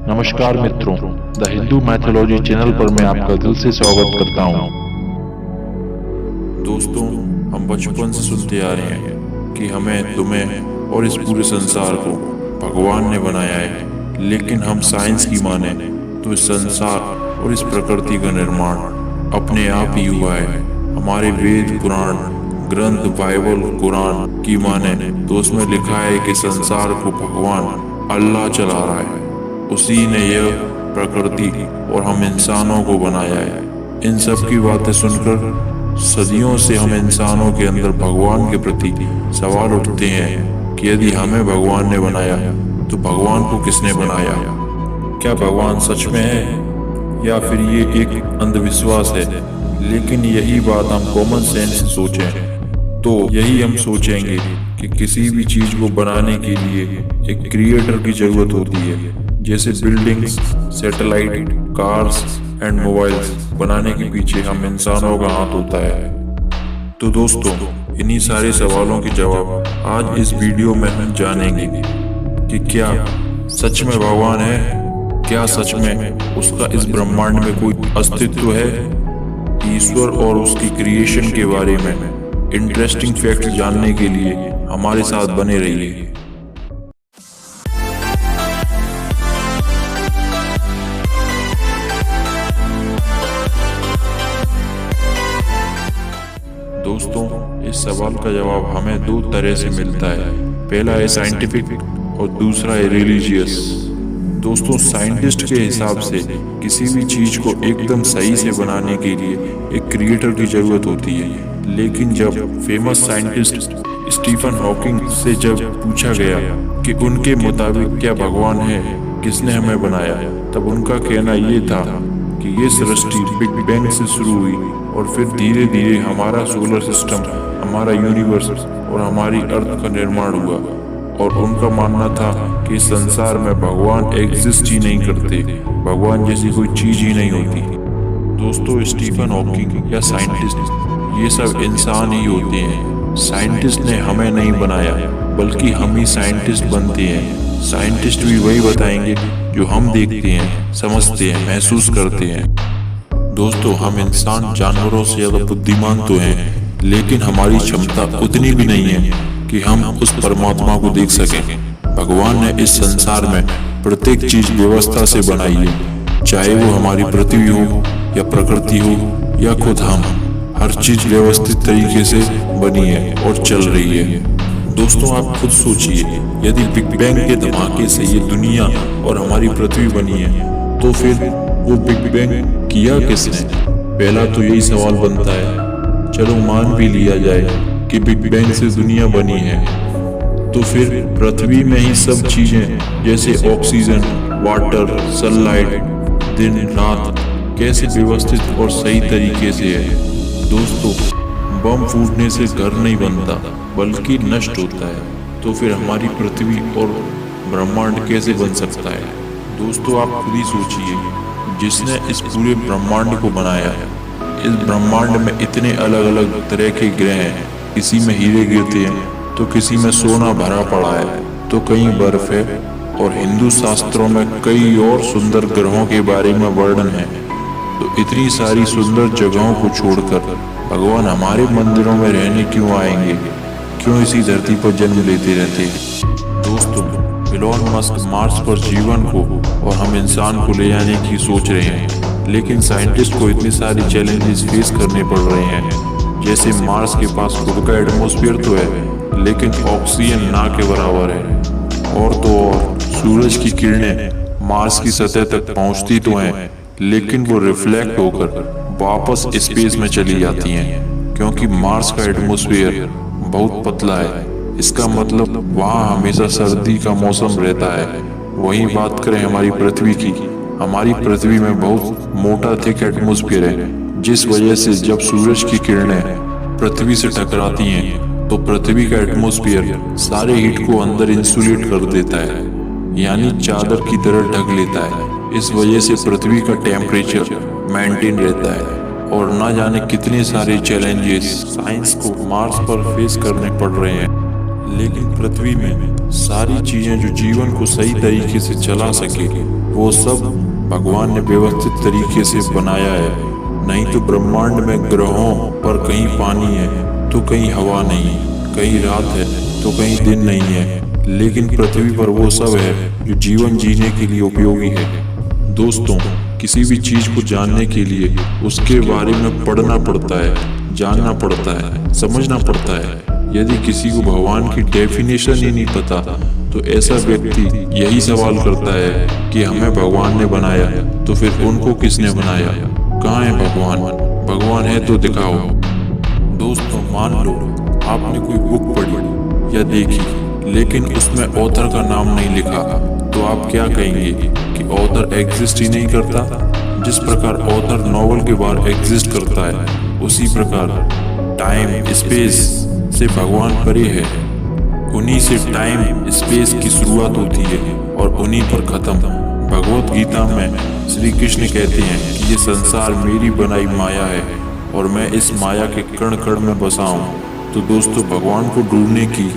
नमस्कार मित्रों, the Hindu mythology channel पर मैं आपका दिल से स्वागत करता हूँ। दोस्तों, हम बचपन से सुनते आ रहे हैं कि हमें, तुम्हें और इस पूरे संसार को भगवान ने बनाया है। लेकिन हम साइंस की माने तो इस संसार और इस प्रकृति का निर्माण अपने आप ही हुआ है। हमारे वेद पुराण ग्रंथ बाइबल कुरान की माने तो उसमें लिखा है कि संसार को भगवान अल्लाह चला रहा है। उसी ने यह प्रकृति और हम इंसानों को बनाया है। इन सब की बातें सुनकर सदियों से हम इंसानों के अंदर भगवान के प्रति सवाल उठते हैं कि यदि हमें भगवान ने बनाया तो भगवान को किसने बनाया? क्या भगवान सच में है या फिर ये एक अंधविश्वास है? लेकिन यही बात हम कॉमन सेंस से सोचें तो यही हम सोचेंगे कि किसी भी चीज को बनाने के लिए एक क्रिएटर की जरूरत होती है। जैसे buildings, satellite, cars and mobiles बनाने के पीछे हम इंसानों का हाथ होता है। तो दोस्तों, इन्हीं सारे सवालों के जवाब आज इस वीडियो में हम जानेंगे कि क्या सच में भगवान है, क्या सच में उसका इस ब्रह्मांड में कोई अस्तित्व है। ईश्वर और उसकी क्रिएशन के बारे में इंटरेस्टिंग फैक्ट जानने के लिए हमारे साथ बने रहिए। दोस्तों, इस सवाल का जवाब हमें दो तरह से मिलता है। पहला है साइंटिफिक और दूसरा है रिलीजियस। दोस्तों, साइंटिस्ट के हिसाब से किसी भी चीज को एकदम सही से बनाने के लिए एक क्रिएटर की जरूरत होती है। लेकिन जब फेमस साइंटिस्ट स्टीफन हॉकिंग से जब पूछा गया कि उनके मुताबिक क्या भगवान है, किसने हमें बनाया, तब उनका कहना ये था कि ये सृष्टि बिग बैंग से शुरू हुई और फिर धीरे धीरे हमारा सोलर सिस्टम, हमारा यूनिवर्स और हमारी अर्थ का निर्माण हुआ। और उनका मानना था कि संसार में भगवान एग्जिस्ट ही नहीं करते, भगवान जैसी कोई चीज ही नहीं होती। दोस्तों, स्टीफन हॉकिंग या साइंटिस्ट ये सब इंसान ही होते हैं। साइंटिस्ट ने हमें नहीं बनाया, बल्कि हम ही साइंटिस्ट बनते हैं। साइंटिस्ट भी वही बताएंगे जो हम देखते हैं, समझते हैं, महसूस करते हैं। दोस्तों, हम इंसान जानवरों से ज्यादा बुद्धिमान तो हैं, लेकिन हमारी क्षमता उतनी भी नहीं है कि हम उस परमात्मा को देख सकें। भगवान ने इस संसार में प्रत्येक चीज व्यवस्था से बनाई है, चाहे वो हमारी पृथ्वी हो या प्रकृति हो या खुद हम। हर चीज व्यवस्थित तरीके से बनी है और चल रही है। दोस्तों, आप खुद सोचिए, यदि बिग बैंग के धमाके से ये दुनिया और हमारी पृथ्वी बनी है तो फिर वो बिग बैंग किया किसने? पहला तो यही सवाल बनता है। चलो मान भी लिया जाए कि बिग बैंग से दुनिया बनी है, तो फिर पृथ्वी में ही सब चीजें जैसे ऑक्सीजन, वाटर, सनलाइट, दिन रात कैसे व्यवस्थित और सही तरीके से है? दोस्तों, बम फूटने से घर नहीं बनता बल्कि नष्ट होता है, तो फिर हमारी पृथ्वी और ब्रह्मांड कैसे बन सकता है? दोस्तों, आप खुद ही सोचिए, जिसने इस पूरे ब्रह्मांड को बनाया है, इस ब्रह्मांड में इतने अलग अलग तरह के ग्रह हैं। किसी में हीरे गिरते हैं तो किसी में सोना भरा पड़ा है तो कहीं बर्फ है, और हिंदू शास्त्रों में कई और सुंदर ग्रहों के बारे में वर्णन है। तो इतनी सारी सुंदर जगहों को छोड़कर भगवान हमारे मंदिरों में रहने क्यों आएंगे? क्यों इसी धरती पर जन्म लेते रहते? दोस्तों, एलन मस्क मार्स पर जीवन को और हम इंसान को ले जाने की सोच रहे हैं, लेकिन साइंटिस्ट को इतने सारे चैलेंजेस फेस करने पड़ रहे हैं। जैसे मार्स के पास खुद का एटमॉस्फेयर तो है, लेकिन ऑक्सीजन ना के बराबर है। और तो और सूरज की किरणें मार्स की सतह तक पहुंचती तो हैं, लेकिन वो रिफ्लेक्ट होकर वापस स्पेस में चली जाती हैं, क्योंकि मार्स का एटमॉस्फेयर बहुत पतला है। इसका मतलब वहाँ हमेशा सर्दी का मौसम रहता है। वहीं बात करें हमारी पृथ्वी की, हमारी पृथ्वी में बहुत मोटा थिक एटमॉस्फेयर है, जिस वजह से जब सूरज की किरणें पृथ्वी से टकराती हैं तो पृथ्वी का एटमॉस्फेयर सारे हीट को अंदर इंसुलेट कर देता है, यानी चादर की तरह ढक लेता है। इस वजह से पृथ्वी का टेम्परेचर मेंटेन रहता है। और ना जाने कितने सारे चैलेंजेस साइंस को मार्स पर फेस करने पड़ रहे हैं, लेकिन पृथ्वी में सारी चीजें जो जीवन को सही तरीके से चला सके वो सब भगवान ने व्यवस्थित तरीके से बनाया है। नहीं तो ब्रह्मांड में ग्रहों पर कहीं पानी है तो कहीं हवा नहीं, कहीं रात है तो कहीं दिन नहीं है, लेकिन पृथ्वी पर वो सब है जो जीवन जीने के लिए उपयोगी है। दोस्तों, किसी भी चीज को जानने के लिए उसके बारे में पढ़ना पड़ता है, जानना पड़ता है, समझना पड़ता है। यदि किसी को भगवान की डेफिनेशन ही नहीं पता तो ऐसा व्यक्ति यही सवाल करता है कि हमें भगवान ने बनाया तो फिर उनको किसने बनाया, कहाँ है भगवान, भगवान है तो दिखाओ। दोस्तों, मान लो आपने कोई बुक पढ़ी या देखी लेकिन उसमें ऑथर का नाम नहीं लिखा, तो आप क्या कहेंगे कि ऑथर एग्जिस्ट ही नहीं करता? जिस प्रकार ऑथर नॉवल के बाहर एग्जिस्ट करता है, उसी प्रकार टाइम स्पेस से भगवान परे है। उन्हीं से टाइम स्पेस की शुरुआत होती है और उन्हीं पर खत्म। भगवत गीता में श्री कृष्ण कहते हैं कि ये संसार मेरी बनाई माया है और मैं इस माया के कण कण में बसा हूँ। तो दोस्तों, भगवान को ढूंढने की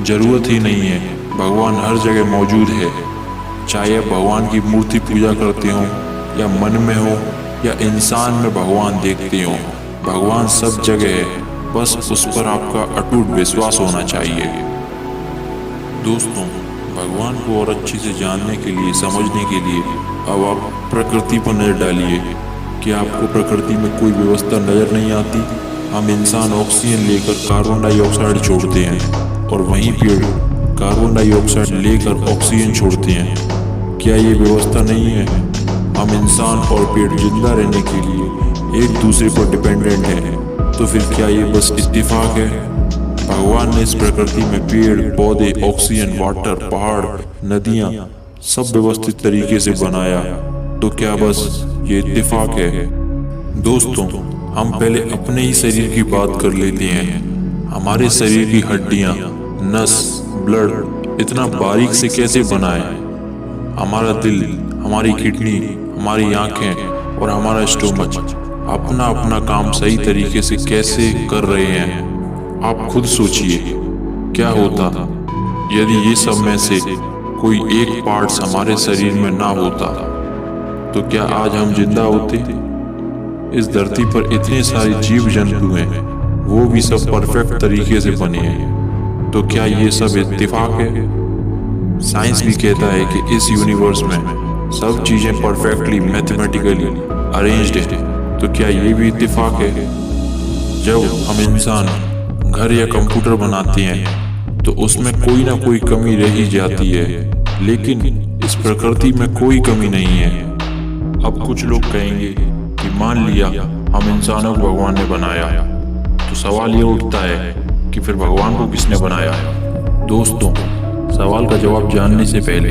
जरूरत ही नहीं है, भगवान हर जगह मौजूद है। चाहे आप भगवान की मूर्ति पूजा करते हो या मन में हो या इंसान में भगवान देखते हो, भगवान सब जगह है, बस उस पर आपका अटूट विश्वास होना चाहिए। दोस्तों, भगवान को और अच्छे से जानने के लिए, समझने के लिए अब आप प्रकृति पर नजर डालिए। क्या आपको प्रकृति में कोई व्यवस्था नजर नहीं आती? हम इंसान ऑक्सीजन लेकर कार्बन डाइऑक्साइड छोड़ते हैं और वहीं पेड़ कार्बन डाइऑक्साइड लेकर ऑक्सीजन छोड़ते हैं। क्या ये व्यवस्था नहीं है? हम इंसान और पेड़ जिंदा रहने के लिए एक दूसरे पर डिपेंडेंट हैं, तो फिर क्या ये बस इत्तेफाक है? भगवान ने इस प्रकृति में पेड़ पौधे, ऑक्सीजन, वाटर, पहाड़, नदियां सब व्यवस्थित तरीके से बनाया, तो क्या बस ये इत्तेफाक है? दोस्तों, हम पहले अपने ही शरीर की बात कर लेते हैं। हमारे शरीर की हड्डियां, नस, ब्लड इतना बारीक से कैसे बना है? हमारा दिल, हमारी किडनी, हमारी आंखें और हमारा स्टोमच अपना अपना काम सही तरीके से कैसे कर रहे हैं? आप खुद सोचिए, क्या होता यदि ये सब में से कोई एक पार्ट्स हमारे शरीर में ना होता? तो क्या आज हम जिंदा होते? इस धरती पर इतने सारे जीव जंतु हैं, वो भी सब परफेक्ट तरीके से बने हैं, तो क्या ये सब इत्तेफाक है? साइंस भी कहता है कि इस यूनिवर्स में सब चीजें परफेक्टली मैथमेटिकली अरेंज्ड है, तो क्या ये भी इत्तेफाक है? जब हम इंसान घर या कंप्यूटर बनाते हैं तो उसमें कोई ना कोई कमी रह ही जाती है, लेकिन इस प्रकृति में कोई कमी नहीं है। अब कुछ लोग कहेंगे कि मान लिया हम इंसानों को भगवान ने बनाया, तो सवाल ये उठता है कि फिर भगवान को किसने बनाया? दोस्तों, सवाल का जवाब जानने से पहले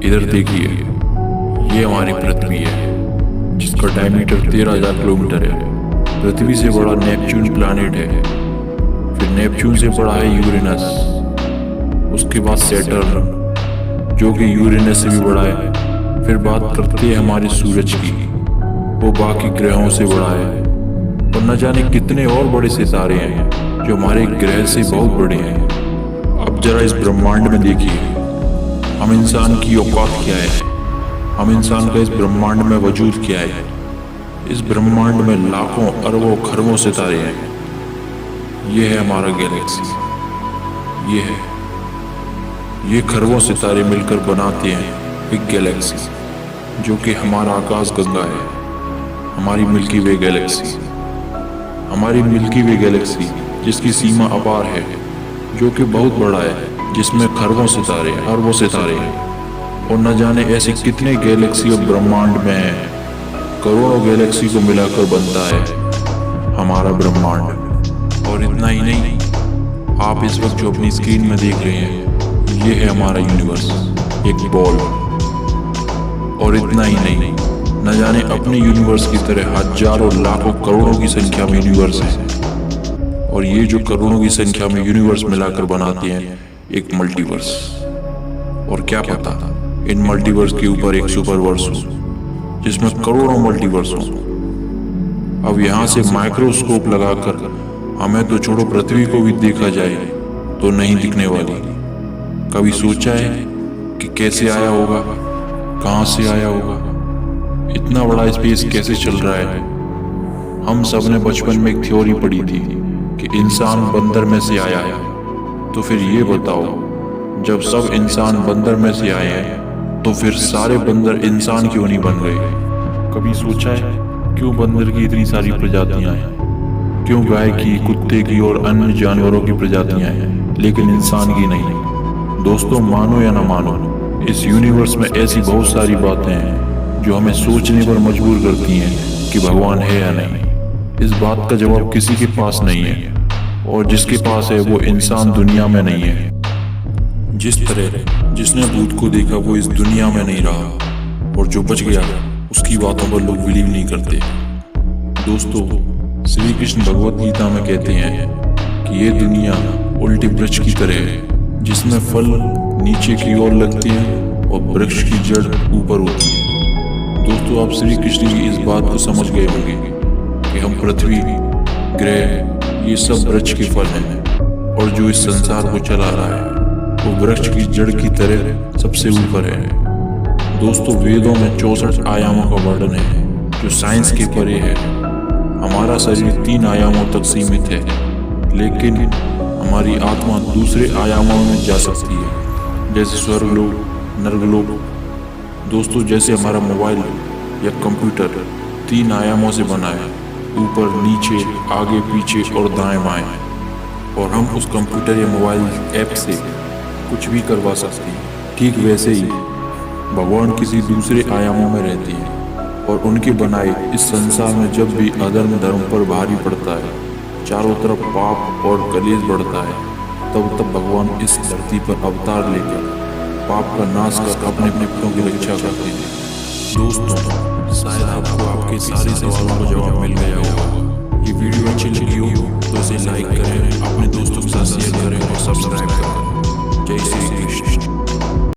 इधर देखिए। ये हमारी पृथ्वी है जिसका डायमीटर 13,000 किलोमीटर है। पृथ्वी से बड़ा नेपच्यून प्लैनेट है, फिर नेपच्यून से बड़ा है यूरेनस, उसके बाद सैटर्न जो कि यूरेनस से भी बड़ा है। फिर बात करते हैं हमारे सूरज की, वो बाकी ग्रहों से बड़ा है, और न जाने कितने और बड़े सितारे हैं जो हमारे ग्रह से बहुत बड़े हैं। अब जरा इस ब्रह्मांड में देखिए, हम इंसान की औकात क्या है, हम इंसान का इस ब्रह्मांड में वजूद क्या है। इस ब्रह्मांड में लाखों अरबों खरबों सितारे हैं। ये है हमारा गैलेक्सी, ये खरबों सितारे मिलकर बनाते हैं एक गैलेक्सी, जो कि हमारा आकाश गंगा है, हमारी मिल्की वे गैलेक्सी। हमारी मिल्की वे गैलेक्सी जिसकी सीमा अपार है, जो कि बहुत बड़ा है, जिसमें खरबों सितारे, अरबों सितारे हैं, और न जाने ऐसे कितने गैलेक्सी और ब्रह्मांड में हैं। करोड़ों गैलेक्सी को मिलाकर बनता है हमारा ब्रह्मांड। और इतना ही नहीं, आप इस वक्त जो अपनी स्क्रीन में देख रहे हैं, ये है हमारा यूनिवर्स, एक बॉल। और इतना ही नहीं, न जाने अपने यूनिवर्स की तरह हजारों लाखों करोड़ों की संख्या में यूनिवर्स हैं, और ये जो करोड़ों की संख्या में यूनिवर्स मिलाकर बनाते हैं एक मल्टीवर्स। और क्या पता इन मल्टीवर्स के ऊपर एक सुपरवर्स हो जिसमें करोड़ों मल्टीवर्स हो। अब यहाँ से माइक्रोस्कोप लगाकर हमें तो छोड़ो पृथ्वी को भी देखा जाए तो नहीं दिखने वाली। कभी सोचा है कि कैसे आया होगा? कहाँ से आया होगा? इतना बड़ा स्पेस कैसे चल रहा है? हम सब ने बचपन में एक थ्योरी पढ़ी थी कि इंसान बंदर में से आया है। तो फिर ये बताओ, जब सब इंसान बंदर में से आए हैं तो फिर सारे बंदर इंसान क्यों नहीं बन गए? कभी सोचा है क्यों बंदर की इतनी सारी प्रजातियां हैं? क्यों गाय की, कुत्ते की और अन्य जानवरों की प्रजातियां हैं लेकिन इंसान की नहीं? दोस्तों, मानो या ना मानो, इस यूनिवर्स में ऐसी बहुत सारी बातें हैं जो हमें सोचने पर मजबूर करती हैं कि भगवान है या नहीं। इस बात का जवाब किसी के पास नहीं है, और जिसके पास है वो इंसान दुनिया में नहीं है। जिस तरह जिसने भूत को देखा वो इस दुनिया में नहीं रहा, और जो बच गया उसकी बातों पर लोग बिलीव नहीं करते। दोस्तों, श्री कृष्ण भगवत गीता में कहते हैं कि ये दुनिया उल्टे वृक्ष की तरह है, जिसमें फल नीचे की ओर लगते हैं और वृक्ष की जड़ ऊपर होती है। दोस्तों, आप श्री कृष्ण की इस बात को समझ गए होंगे कि हम पृथ्वी, ग्रह, ये सब वृक्ष के फल हैं, और जो इस संसार को चला रहा है वो वृक्ष की जड़ की तरह सबसे ऊपर है। दोस्तों, वेदों में 64 आयामों का वर्णन है जो साइंस के परे है। हमारा शरीर 3 आयामों तक सीमित है, लेकिन हमारी आत्मा दूसरे आयामों में जा सकती है, जैसे स्वर्गलोक, नरकलोक। दोस्तों, जैसे हमारा मोबाइल या कंप्यूटर 3 आयामों से बना है, ऊपर, नीचे, आगे, पीछे और दाएं बाएं, और हम उस कंप्यूटर या मोबाइल ऐप से कुछ भी करवा सकते हैं। ठीक वैसे ही भगवान किसी दूसरे आयामों में रहते हैं, और उनके बनाए इस संसार में जब भी अधर्म धर्म पर भारी पड़ता है, चारों तरफ पाप और कलेश बढ़ता है, तब भगवान इस धरती पर अवतार लेकर पाप का नाश कर अपने भक्तों की रक्षा करते हैं। दोस्तों, शायद आपको आपके सारे सवालों का जवाब मिल गया होगा। ये वीडियो अच्छी लगी हो तो इसे लाइक करें, अपने दोस्तों के साथ शेयर करें